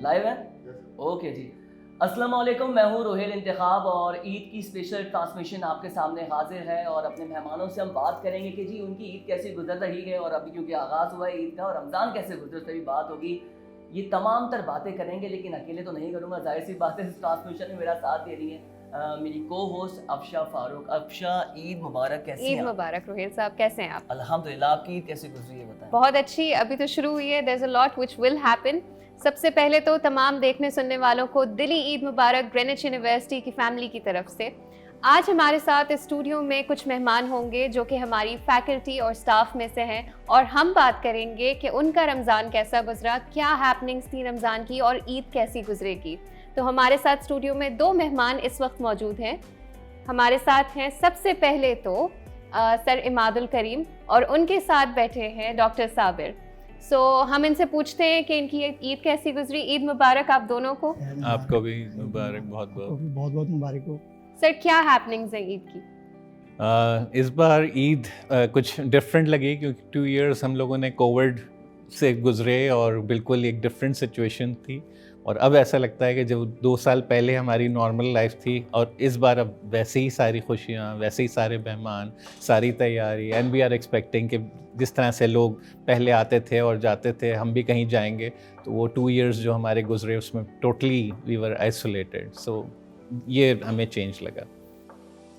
Live है? Okay जी। अस्सलाम वालेकुम, मैं हूँ रोहेल इंतखाब और ईद की स्पेशल ट्रांसमिशन आपके सामने हाजिर है और अपने मेहमानों से हम बात करेंगे कि जी उनकी ईद कैसे गुजर रही है और अभी क्योंकि आगाज़ हुआ है ईद का और रमज़ान कैसे गुजर रही बात होगी। ये तमाम तर बातें करेंगे, लेकिन अकेले तो नहीं करूँगा, जाहिर सी बात है इस ट्रांसमिशन में मेरा साथ दे रही है मेरी को होस्ट अफशा फारूक। अफशा, ईद मुबारक। कैसी हैं ईद आप? मुबारक रोहेल साहब, कैसे हैं आप? अल्हम्दुलिल्लाह। आपकी ईद कैसी गुजरी है बताएं। बहुत अच्छी, अभी तो शुरू हुई है। There is a lot which will happen. सबसे पहले तो तमाम देखने सुनने वालों को दिली ईद मुबारक ग्रेनिच यूनिवर्सिटी की फैमिली की तरफ से। आज हमारे साथ इस स्टूडियो में कुछ मेहमान होंगे जो कि हमारी फैकल्टी और स्टाफ में से हैं और हम बात करेंगे कि उनका रमज़ान कैसा गुजरा, क्या हैपनिंग्स थी रमज़ान की और ईद कैसी गुजरेगी। तो हमारे साथ स्टूडियो में दो मेहमान इस वक्त मौजूद हैं। हमारे साथ हैं सबसे पहले तो सर इमादुल करीम और उनके साथ बैठे हैं डॉक्टर साबिर। हम इनसे पूछते हैं कि इनकी ईद कैसी गुजरी। ईद मुबारक आप दोनों को। आपको भी मुबारक, बहुत बहुत मुबारक हो। सर, क्या हैपनिंग्स हैं ईद की? इस बार ईद कुछ डिफरेंट लगी क्योंकि 2 इयर्स हम लोगों ने कोविड से गुजरे और बिल्कुल एक डिफरेंट सिचुएशन थी और अब ऐसा लगता है कि जब 2 साल पहले हमारी नॉर्मल लाइफ थी और इस बार अब वैसे ही सारी खुशियाँ, वैसे ही सारे मेहमान, सारी तैयारी, एंड वी आर एक्सपेक्टिंग कि जिस तरह से लोग पहले आते थे और जाते थे हम भी कहीं जाएंगे। तो वो 2 इयर्स जो हमारे गुजरे उसमें टोटली वी वर आइसोलेटेड, सो ये हमें चेंज लगा।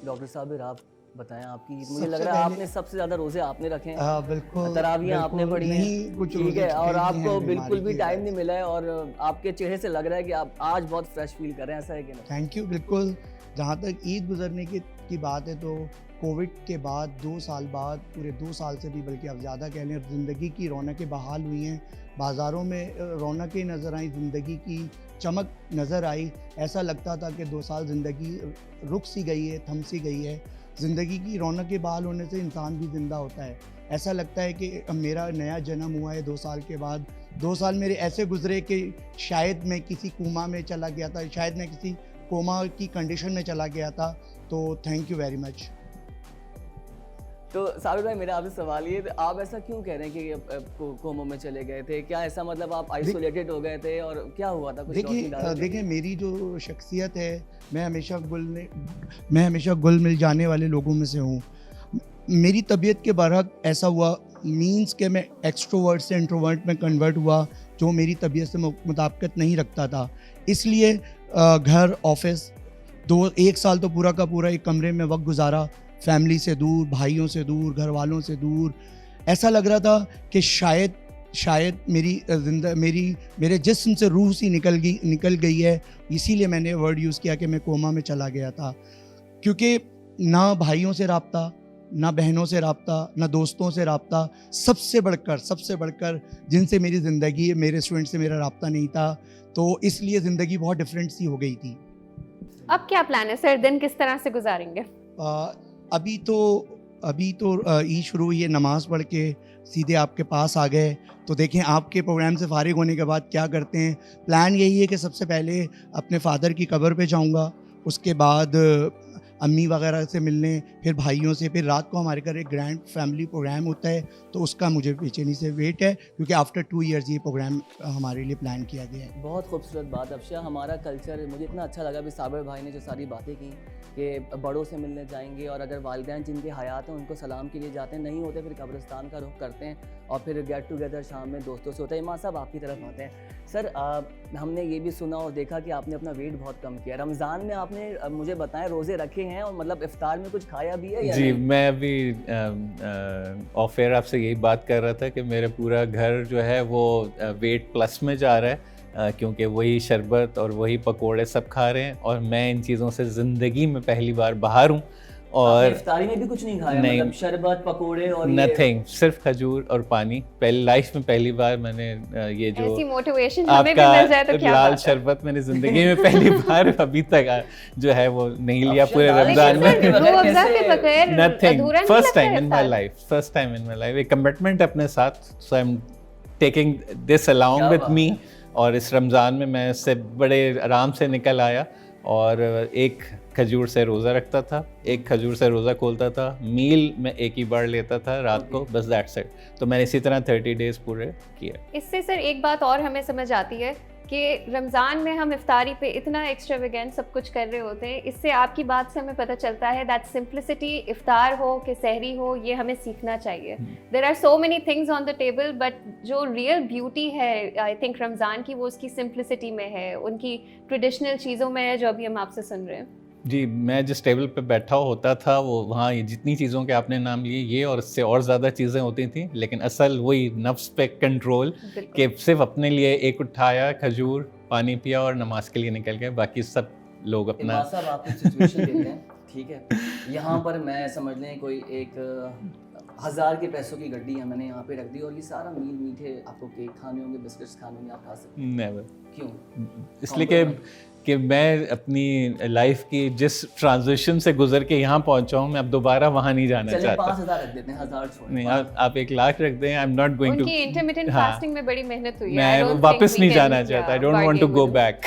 डॉक्टर साबिर, आप बताएं आपकी ईद। मुझे लग रहा है आपने सबसे ज़्यादा रोज़े आपने रखे हैं, बिल्कुल तरावियाँ आपने पढ़ी हैं, कुछ ठीक है, और रोज़े आपको हैं बिल्कुल भी बीमारी टाइम की नहीं मिला है और आपके चेहरे से लग रहा है कि आप आज बहुत फ्रेश फील कर रहे हैं, ऐसा है कि नहीं? Thank you. बिल्कुल, जहाँ तक ईद गुजरने की बात है तो कोविड के बाद 2 साल बाद, पूरे 2 साल से भी बल्कि अब ज़्यादा कह लें, ज़िंदगी की रौनकें बहाल हुई हैं। बाज़ारों में रौनकें नज़र आई, ज़िंदगी की चमक नज़र आई। ऐसा लगता था कि 2 साल ज़िंदगी रुक सी गई है, थम सी गई है। ज़िंदगी की रौनकें बहाल होने से इंसान भी ज़िंदा होता है। ऐसा लगता है कि अब मेरा नया जन्म हुआ है 2 साल के बाद। 2 साल मेरे ऐसे गुजरे कि शायद मैं किसी कोमा में चला गया था, शायद मैं किसी कोमा की कंडीशन में चला गया था। तो थैंक यू वेरी मच। तो साबिर भाई, मेरा आपसे सवाल ये, आप ऐसा क्यों कह रहे हैं कि कोमा में चले गए थे? क्या ऐसा मतलब आप आइसोलेटेड हो गए थे और क्या हुआ था? कुछ देखिए मेरी जो शख्सियत है, मैं हमेशा घुल मिल जाने वाले लोगों में से हूँ। मेरी तबीयत के बरहक ऐसा हुआ, मीन्स कि मैं एक्सट्रोवर्ट से इंट्रोवर्ट में कन्वर्ट हुआ, जो मेरी तबीयत से मुताबिकत नहीं रखता था। इसलिए घर, ऑफिस, 1 साल तो पूरा का पूरा एक कमरे में वक्त गुजारा, फैमिली से दूर, भाइयों से दूर, घर वालों से दूर। ऐसा लग रहा था कि शायद मेरे जिस्म से रूह सी निकल गई है। इसीलिए मैंने वर्ड यूज़ किया कि मैं कोमा में चला गया था, क्योंकि ना भाइयों से राब्ता, ना बहनों से राब्ता, ना दोस्तों से राब्ता, सबसे बढ़कर जिनसे मेरी ज़िंदगी, मेरे स्टूडेंट से मेरा राब्ता नहीं था। तो इसलिए ज़िंदगी बहुत डिफरेंट सी हो गई थी। अब क्या प्लान है सर, दिन किस तरह से गुजारेंगे? अभी तो ईद शुरू हुई है, नमाज़ पढ़ के सीधे आपके पास आ गए। तो देखें आपके प्रोग्राम से फारिग होने के बाद क्या करते हैं। प्लान यही है कि सबसे पहले अपने फादर की कब्र पे जाऊंगा, उसके बाद अम्मी वगैरह से मिलने, फिर भाइयों से, फिर रात को हमारे घर एक ग्रैंड फैमिली प्रोग्राम होता है, तो उसका मुझे बेचैनी से वेट है, क्योंकि आफ्टर 2 इयर्स ये प्रोग्राम हमारे लिए प्लान किया गया है। बहुत खूबसूरत बात अफशा। हमारा कल्चर, मुझे इतना अच्छा लगा भी साबिर भाई ने जो सारी बातें की कि बड़ों से मिलने जाएंगे और अगर वालिदैन जिनके हयात हैं उनको सलाम के लिए जाते हैं, नहीं होते फिर कब्रिस्तान का रुख करते हैं और फिर गेट टुगेदर शाम में दोस्तों से होता है। इमाम साहब आपकी तरफ आते हैं। सर, हमने ये भी सुना और देखा कि आपने अपना वेट बहुत कम किया। रमज़ान में आपने मुझे बताएं रोज़े रखे हैं और मतलब इफ्तार में कुछ खाया भी है या जी नहीं? मैं अभी ऑफ एयर आपसे यही बात कर रहा था कि मेरा पूरा घर जो है वो वेट प्लस में जा रहा है, क्योंकि वही शरबत और वही पकोड़े सब खा रहे हैं और मैं इन चीज़ों से ज़िंदगी में पहली बार बाहर हूँ। और इफ्तारी में भी कुछ नहीं खाया? नहीं, मतलब शरबत, पकोड़े और नथिंग, सिर्फ खजूर और पानी। पहली लाइफ में पहली बार मैंने ये जो ऐसी मोटिवेशन हमें भी मिल जाए तो क्या लाल बात है। शरबत मैंने जिंदगी में पहली बार अभी तक जो है वो नहीं लिया पूरे रमजान में। Nothing, first time in my life एक कमिटमेंट अपने साथ, so I am taking this along with me. और इस रमज़ान में मैं इससे बड़े आराम से निकल आया और एक खजूर से रोज़ा रखता था, एक खजूर से रोज़ा खोलता था, मील मैं एक ही बार लेता था रात को, बस दैट्स इट। तो मैंने इसी तरह 30 डेज़ पूरे किए। इससे सर एक बात और हमें समझ आती है कि रमज़ान में हम इफ्तारी पे इतना एक्स्ट्रावेगेंट सब कुछ कर रहे होते हैं। इससे आपकी बात से हमें पता चलता है दैट सिंप्लिसिटी, इफ्तार हो कि सहरी हो, ये हमें सीखना चाहिए। There are so many things on the table, but जो रियल ब्यूटी है आई थिंक रमज़ान की, वो उसकी सिंप्लिसिटी में है, उनकी ट्रेडिशनल चीज़ों में है, जो अभी हम आपसे सुन रहे हैं। जी, मैं जिस टेबल पे बैठा होता था वो वहाँ ये जितनी चीज़ों के आपने नाम लिए ये और इससे और ज़्यादा चीज़ें होती थी, लेकिन असल वही नफ्स पे कंट्रोल कि सिर्फ अपने लिए एक उठाया खजूर, पानी पिया और नमाज के लिए निकल गए, बाकी सब लोग अपना। इमाम साहब आपको सिचुएशन देते हैं, ठीक है, यहाँ पर मैं समझ लें कोई एक 1000 के पैसों की गड्डी है मैंने यहाँ पे रख दी और ये सारा मीठे आपको केक खाने होंगे, बिस्किट्स खाने होंगे, आप खा सकते हैं? नेवर। क्यों? इसलिए कि मैं अपनी लाइफ की जिस ट्रांजिशन से गुजर के यहाँ पहुँचा हूँ, मैं अब दोबारा वहाँ नहीं जाना चलिए चाहता। 5000 रख देते हैं, 1000 छोड़ नहीं, आप 1 लाख रख दें, I am not going to. उनकी इंटरमिटेंट हाँ, फास्टिंग में बड़ी मेहनत हुई है। मैं वापस नहीं जाना चाहता, I don't want to go back.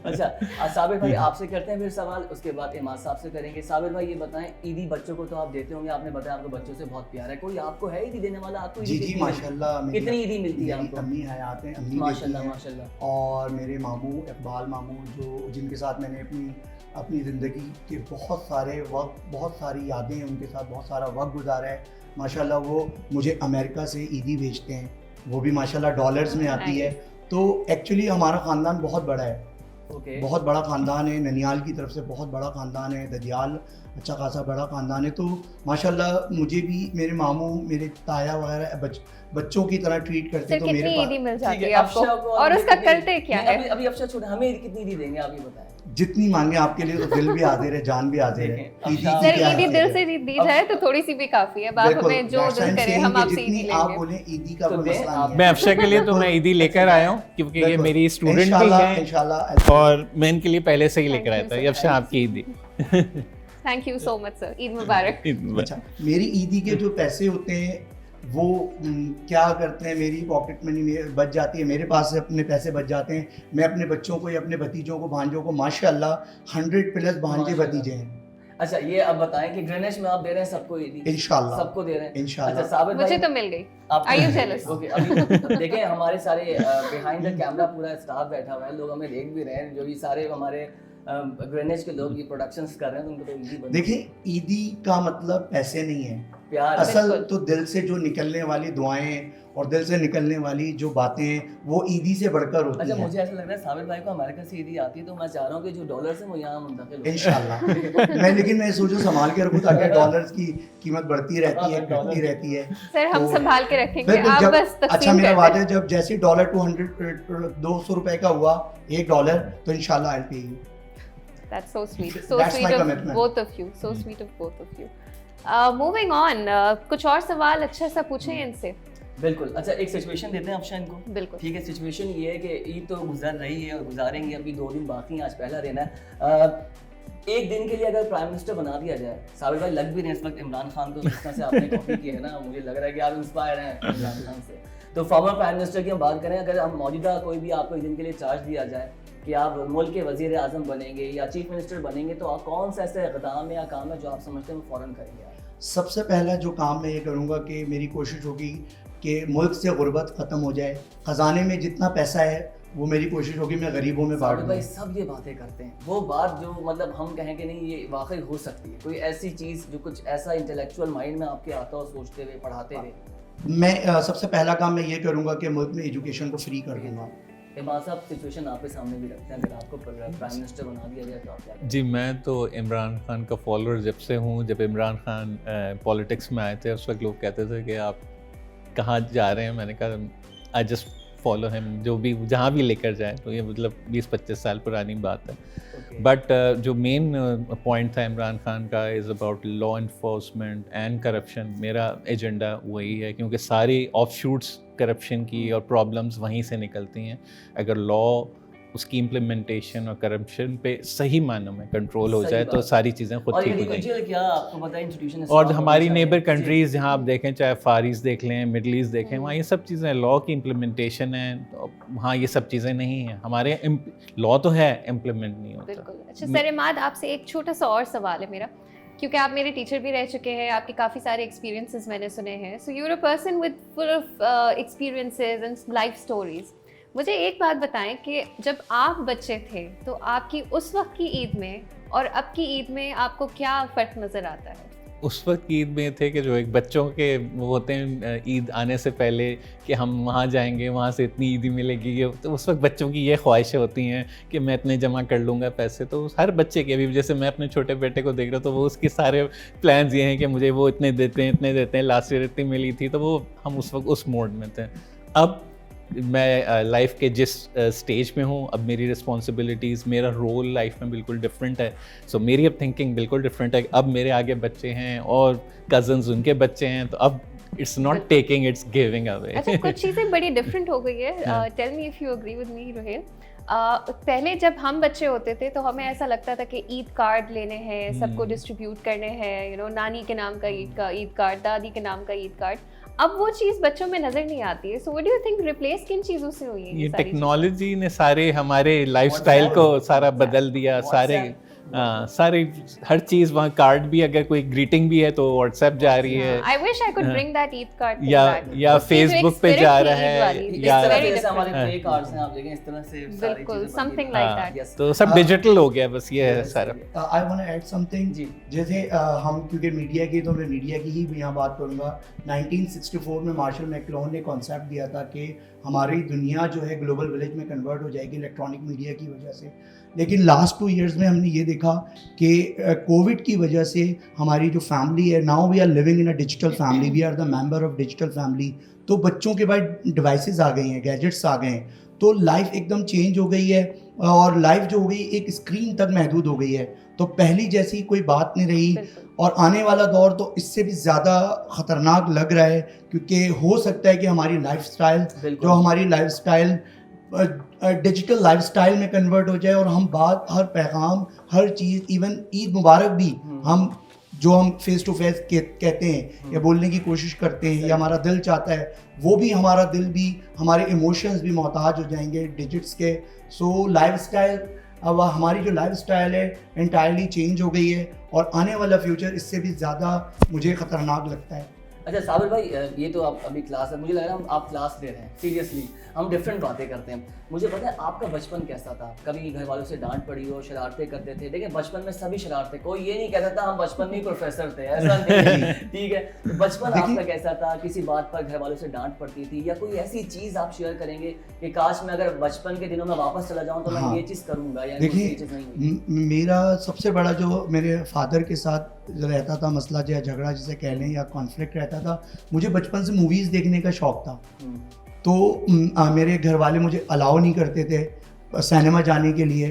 अच्छा साबिर भाई आपसे करते हैं फिर सवाल, उसके बाद इमाम साहब से करेंगे। साबिर भाई ये बताएं, ईदी बच्चों को तो आप देते होंगे, आपने बताया आपको बच्चों से बहुत प्यार है, कोई आपको है ईदी देने वाला? आपको जी माशाल्लाह। कितनी ईदी मिलती है मेरी आपको? अम्मी हयात हैं, अम्मी माशाल्लाह देती हैं। माशाल्लाह। और मेरे मामू इकबाल मामू, जो जिनके साथ मैंने अपनी ज़िंदगी के बहुत सारी यादें उनके साथ बहुत सारा वक्त गुजारा है माशाल्लाह। वो मुझे अमेरिका से ईदी भेजते हैं, वो भी माशाल्लाह डॉलर्स में आती है। तो एक्चुअली हमारा ख़ानदान बहुत बड़ा है, बहुत बड़ा ख़ानदान है, ननियाल की तरफ से बहुत बड़ा ख़ानदान है, ददियाल अच्छा खासा बड़ा ख़ानदान है। तो माशाल्लाह मुझे भी मेरे मामू, मेरे ताया वगैरह बच्चों की तरह ट्रीट करते हैं। तो मेरे कितनी ईदी मिल जाती है आपको आपको और उसका करते क्या है? अभी अफशा छोड़, हमें कितनी ईदी देंगे आप ये बताएं। जितनी मांगे आपके लिए, तो दिल भी हाजिर है, जान भी हाजिर है। सर ईदी दिल से दी जाए तो थोड़ी सी भी काफी है, बात हमें जो दिल करे हम आपसे ईदी लेंगे। आप बोले ईदी का कोई मसला नहीं है। मैं अफशा के लिए तो मैं ईदी लेकर आया हूँ, क्योंकि ये मेरी स्टूडेंट भी है इंशाल्लाह, और मैं इनके लिए पहले से ही लेकर आया था। ये अफशा आपकी ईदी। Thank you so much sir, Eid मुबारक। अच्छा, मेरी ईदी के जो पैसे होते हैं वो क्या करते हैं, मेरी पॉकेट मनी बच जाती है, मेरे पास से अपने पैसे बच जाते हैं। मैं अपने बच्चों को या अपने भतीजों को, भांजों को, माशाल्लाह 100+ भांजे भतीजे हैं। अच्छा ये अब बताएं कि ग्रेनिश में आप दे रहे हैं सबको ईदी? इंशाल्लाह सबको दे रहे हैं इंशाल्लाह। अच्छा साबिर भाई, मुझे तो मिल गई। Are you jealous? ओके, अभी देखें हमारे सारे बिहाइंड द कैमरा पूरा स्टाफ बैठा हुआ है, लोग हमें देख भी रहे हैं, जो भी सारे हमारे ग्रेनेज के लोग ये प्रोडक्शंस कर रहे हैं, तो उनको तो ईदी बन। देखिए ईदी का मतलब पैसे नहीं है, प्यार। असल तो दिल से जो निकलने वाली दुआएं और दिल से निकलने वाली जो बातें हैं वो ईदी से बढ़कर होती अच्छा हैं। मुझे ऐसा लग रहा है साबिर भाई को अमेरिका से ईदी आती है, तो मैं चाह रहा हूँ कि जो डॉलर्स हैं वो यहाँ मुंतकिल हो। इंशाल्लाह। लेकिन मैं सोचो संभाल के रखूँ, ताकि डॉलर्स की कीमत बढ़ती रहती है, घटती रहती है। सर हम तो संभाल के रखेंगे, बिल्कुल, आप जब बस अच्छा तकसीम मेरा कर वादा है, दें। जब जैसे डॉलर 200 रुपए का हुआ $1, तो इंशाल्लाह आई पे you. That's so sweet. So That's sweet my of commitment. both of you. So sweet of both of you. Moving on, कुछ और सवाल अच्छा सा पूछें इनसे। बिल्कुल। अच्छा एक सिचुएशन देते हैं अफशा इनको। बिल्कुल। ठीक है, सिचुएशन ये है कि ईद तो गुजर रही है और गुजारेंगे, अभी 2 दिन बाकी हैं, आज पहला दिन है। एक दिन के लिए अगर प्राइम मिनिस्टर बना दिया जाए, साबिर भाई लग भी रहे हैं इस वक्त इमरान खान को, जिस तरह से आपने कॉपी की है ना, मुझे लग रहा है कि आप इंस्पायर हैं इमरान खान से। तो फॉर्मर प्राइम मिनिस्टर की हम बात करें, अगर हम मौजूदा कोई भी आपको एक दिन के लिए चार्ज दिया जाए कि आप मुल्क के वजीर आज़म बनेंगे या चीफ मिनिस्टर बनेंगे, तो आप कौन सा ऐसा इक़दाम या काम है जो आप समझते हैं वो फ़ौरन करेंगे आप? सबसे पहला जो काम मैं ये करूँगा कि मेरी कोशिश होगी कि मुल्क से गुर्बत ख़त्म हो जाए, ख़जाने में जितना पैसा है वो मेरी कोशिश होगी मैं गरीबों में बांट दूँ। भाई सब ये बातें करते हैं, वो बात जो मतलब हम कहें कि नहीं ये वाकई हो सकती है, कोई ऐसी चीज़ जो कुछ ऐसा इंटेलेक्चुअल माइंड में आपके आता हो, सोचते हुए, पढ़ाते हुए? मैं सबसे पहला काम मैं ये करूँगा कि मुल्क में एजुकेशन को फ्री कर दूँगा। इमाम साहब सिचुएशन आपके सामने भी रखते हैं, अगर आपको प्राइम मिनिस्टर बना दिया जाए तो आप क्या करेंगे? जी, मैं तो इमरान खान का फॉलोअर जब से हूँ। जब इमरान खान पॉलिटिक्स में आए थे उस वक्त लोग कहते थे कि आप कहाँ जा रहे हैं, मैंने कहा आई जस्ट फॉलो हिम, जो भी जहाँ भी लेकर जाए। तो ये मतलब 20-25 साल पुरानी बात है। बट जो मेन पॉइंट था इमरान खान का is about law enforcement and corruption. मेरा एजेंडा वही है, क्योंकि सारी ऑफशूट्स करप्शन की और प्रॉब्लम्स वहीं से निकलती हैं। अगर लॉ उसकी इम्प्लीमेंटेशन और करप्शन पे सही मानों में कंट्रोल हो सही जाए तो बात। सारी चीज़ें खुद और ठीक हो illegal जाएंगी। क्या आपको पता है इंस्टीट्यूशन और हमारी नेबर कंट्रीज़ जहाँ आप देखें, चाहे फार ईस्ट देख लें, मिडल ईस्ट देखें, वहाँ ये सब चीज़ें लॉ की इम्प्लीमेंटेशन है, तो वहाँ ये सब चीज़ें नहीं हैं। हमारे लॉ तो है, इम्प्लीमेंट नहीं होता। बिल्कुल। अच्छा सरेमाद, आपसे एक छोटा सा और सवाल है मेरा, क्योंकि आप मेरे टीचर भी रह चुके हैं, आपके काफ़ी सारे एक्सपीरियंसेस मैंने सुने हैं, so you are a person with full of experiences and life stories. मुझे एक बात बताएं कि जब आप बच्चे थे तो आपकी उस वक्त की ईद में और अब की ईद में आपको क्या फ़र्क नज़र आता है? उस वक्त की ईद में थे कि जो एक बच्चों के वो होते हैं ईद आने से पहले कि हम वहाँ जाएंगे, वहाँ से इतनी ईदी मिलेगी, ये तो उस वक्त बच्चों की ये ख्वाहिशें होती हैं कि मैं इतने जमा कर लूँगा पैसे। तो हर बच्चे के, अभी जैसे मैं अपने छोटे बेटे को देख रहा हूँ तो वो उसके सारे प्लान्स ये हैं कि मुझे वो इतने देते हैं, लास्ट ईयर इतनी मिली थी, तो वो हम उस वक्त उस मोड में थे। अब मैं लाइफ के जिस स्टेज में हूँ, अब मेरी रिस्पॉन्सिबिलिटीज़, मेरा रोल लाइफ में बिल्कुल डिफरेंट है। सो मेरी अब थिंकिंग बिल्कुल डिफरेंट है। अब मेरे आगे बच्चे हैं और कजन्स उनके बच्चे हैं, तो अब it's not taking, it's giving away. अच्छा, कुछ चीज़ें बड़ी डिफरेंट हो गई है। Tell me if you agree with me Rohail. पहले जब हम बच्चे होते थे तो हमें ऐसा लगता था कि ईद कार्ड लेने हैं, सबको डिस्ट्रीब्यूट करने हैं, यू नो, नानी के नाम का ईद कार्ड, दादी के नाम का ईद कार्ड। अब वो चीज़ बच्चों में नज़र नहीं आती है। So what do you think replace किन चीज़ों से हुई है? ये सारी टेक्नोलॉजी ने सारे हमारे लाइफस्टाइल को सारा बदल दिया। सारे हर चीज़, वहाँ कार्ड भी, अगर कोई ग्रीटिंग भी है तो व्हाट्सएप जा रही है, I wish I could bring that Eid card या फेसबुक पे जा रहा है, या जैसे हमारे प्ले कार्ड्स हैं, आप देखें इस तरह से सारी बिल्कुल चीजें समथिंग बनती हैं। Like that. तो सब डिजिटल हो गया, बस ये है सारा। I want to add something. जी। जैसे हम क्योंकि मीडिया की, तो मैं मीडिया की ही यहाँ बात करूँगा। 1964 में मार्शल मैकलुहान ने कॉन्सेप्ट दिया था कि हमारी दुनिया जो है ग्लोबल विलेज में कन्वर्ट हो जाएगी इलेक्ट्रॉनिक मीडिया की वजह से। लेकिन लास्ट 2 इयर्स में हमने ये देखा कि कोविड की वजह से हमारी जो फैमिली है, now we are living in a digital family, we are the member of digital family. तो बच्चों के पास डिवाइसेस आ गई हैं, गैजेट्स आ गए हैं, तो लाइफ एकदम चेंज हो गई है और लाइफ जो हो गई एक स्क्रीन तक महदूद हो गई है। तो पहली जैसी कोई बात नहीं रही और आने वाला दौर तो इससे भी ज़्यादा ख़तरनाक लग रहा है, क्योंकि हो सकता है कि हमारी लाइफस्टाइल, जो हमारी लाइफस्टाइल डिजिटल लाइफस्टाइल में कन्वर्ट हो जाए और हम बात, हर पैगाम, हर चीज़, इवन ईद मुबारक भी हम जो हम फेस टू फेस कहते हैं या बोलने की कोशिश करते हैं या हमारा दिल चाहता है, वो भी हमारा दिल भी, हमारे इमोशंस भी मोहताज हो जाएंगे डिजिट्स के। सो लाइफस्टाइल, अब हमारी जो लाइफस्टाइल है एंटायरली चेंज हो गई है और आने वाला फ्यूचर इससे भी ज़्यादा मुझे ख़तरनाक लगता है। अच्छा साबिर भाई, ये तो आप अभी क्लास है, मुझे लग रहा है आप क्लास ले रहे हैं, सीरियसली हम डिफरेंट बातें करते हैं। मुझे पता है आपका बचपन कैसा था, कभी घर वालों से डांट पड़ी हो, शरारतें करते थे? देखिए बचपन में सभी शरारतें, कोई ये नहीं कहता था हम बचपन में ही प्रोफेसर थे, ऐसा नहीं। ठीक है, तो बचपन आपका कैसा था? किसी बात पर घर वालों से डांट पड़ती थी या कोई ऐसी चीज़ आप शेयर करेंगे कि काश मैं अगर बचपन के दिनों में वापस चला जाऊँ तो मैं ये चीज़ करूँगा, या देखिए चीज़ नहीं हुई? मेरा सबसे बड़ा जो मेरे फादर के साथ रहता था मसला या झगड़ा जिसे कह लें या कॉन्फ्लिक्ट रहता था, मुझे बचपन से मूवीज़ देखने का शौक़ था। तो मेरे घर वाले मुझे अलाउ नहीं करते थे सिनेमा जाने के लिए,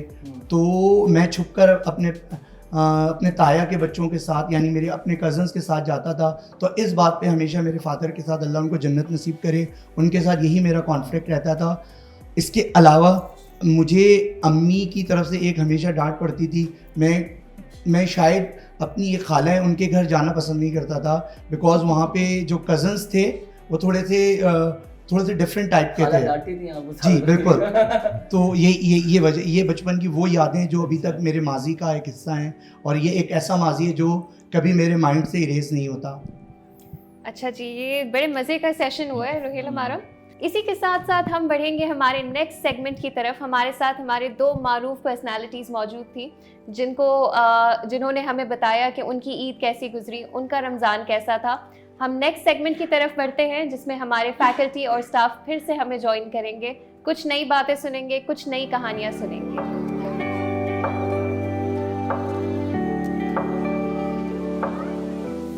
तो मैं छुपकर अपने ताया के बच्चों के साथ, यानी मेरे अपने कज़न्स के साथ जाता था। तो इस बात पे हमेशा मेरे फादर के साथ, अल्लाह उनको जन्नत नसीब करे, उनके साथ यही मेरा कॉन्फ्लिक्ट रहता था। इसके अलावा मुझे अम्मी की तरफ से एक हमेशा डांट पड़ती थी। मैं शायद अपनी एक खाला है उनके घर जाना पसंद नहीं करता था, बिकॉज वहाँ पे जो कज़न्स थे वो थोड़े से डिफरेंट टाइप के थे। जी बिल्कुल। तो ये वजह, ये बचपन की वो यादें जो अभी तक मेरे माजी का एक हिस्सा हैं और ये एक ऐसा माजी है जो कभी मेरे माइंड से इरेज नहीं होता। अच्छा जी, ये बड़े मज़े का सेशन हुआ है रोहेल हमारा। इसी के साथ साथ हम बढ़ेंगे हमारे नेक्स्ट सेगमेंट की तरफ। हमारे साथ हमारे 2 मारूफ पर्सनालिटीज़ मौजूद थी जिन्होंने हमें बताया कि उनकी ईद कैसी गुजरी, उनका रमज़ान कैसा था। हम नेक्स्ट सेगमेंट की तरफ बढ़ते हैं जिसमें हमारे फैकल्टी और स्टाफ फिर से हमें ज्वाइन करेंगे, कुछ नई बातें सुनेंगे, कुछ नई कहानियाँ सुनेंगे।